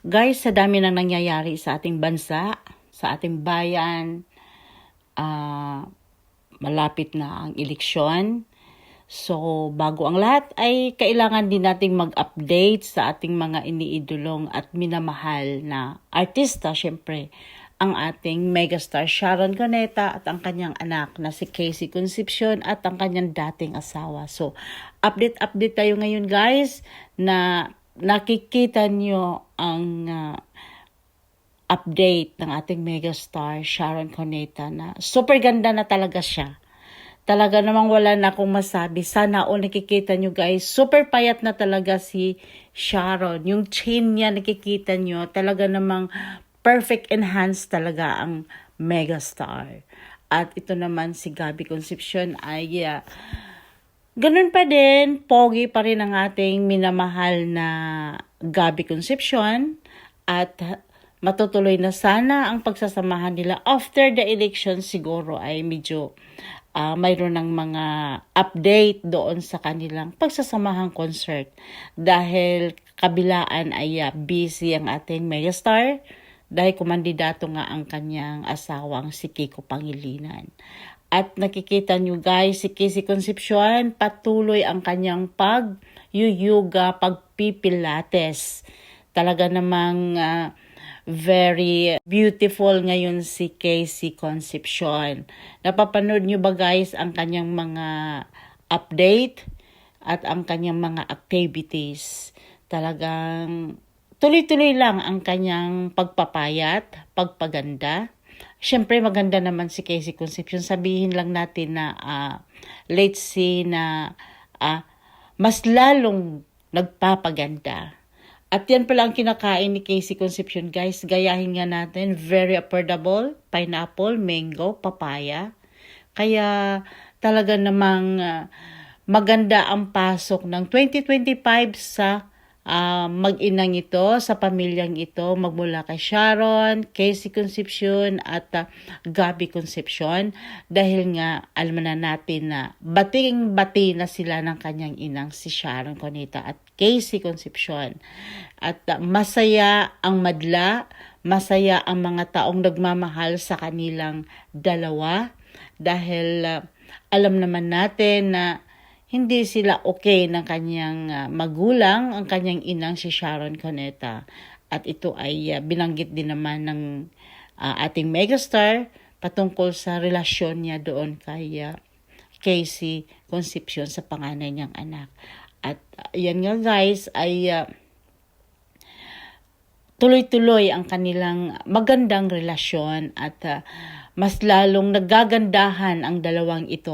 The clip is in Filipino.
Guys, sa dami ng nangyayari sa ating bansa, sa ating bayan, malapit na ang eleksyon. So, bago ang lahat ay kailangan din nating mag-update sa ating mga iniidolong at minamahal na artista, syempre. Ang ating megastar Sharon Cuneta at ang kanyang anak na si Casey Concepcion at ang kanyang dating asawa. So, update tayo ngayon guys na nakikita nyo ang update ng ating megastar Sharon Cuneta na super ganda na talaga siya. Talaga namang wala na akong masabi. Sana nakikita nyo guys, super payat na talaga si Sharon. Yung chin niya nakikita nyo, talaga namang perfect enhance talaga ang megastar. At ito naman si Gabby Concepcion ay ganun pa din, pogi pa rin ang ating minamahal na Gabby Concepcion at matutuloy na sana ang pagsasamahan nila after the election. Siguro ay medyo mayroon ng mga update doon sa kanilang pagsasamahang concert dahil kabilaan ay busy ang ating megastar dahil kumandidato nga ang kanyang asawang si Kiko Pangilinan. At nakikita nyo guys, si Casey Concepcion patuloy ang kanyang pag-yuyoga, pagpipilates. Talaga namang very beautiful ngayon si Casey Concepcion. Napapanood nyo ba guys ang kanyang mga update at ang kanyang mga activities? Talagang tuloy-tuloy lang ang kanyang pagpapayat, pagpaganda. Siyempre maganda naman si Casey Concepcion. Sabihin lang natin na let's say na mas lalong nagpapaganda. At yan pala ang kinakain ni Casey Concepcion guys. Gayahin nga natin. Very affordable. Pineapple, mango, papaya. Kaya talaga namang maganda ang pasok ng 2025 sa mag-inang ito, sa pamilyang ito. Magmula kay Sharon, Casey Concepcion at Gabby Concepcion. Dahil nga alam na natin na bating-bati na sila ng kanyang inang si Sharon Cuneta at Casey Concepcion. At masaya ang madla, masaya ang mga taong nagmamahal sa kanilang dalawa dahil alam naman natin na hindi sila okay ng kanyang magulang, ang kanyang inang si Sharon Cuneta. At ito ay binanggit din naman ng ating megastar patungkol sa relasyon niya doon kay Casey Concepcion sa panganay niyang anak. At yan nga guys ay tuloy-tuloy ang kanilang magandang relasyon at mas lalong nagagandahan ang dalawang ito.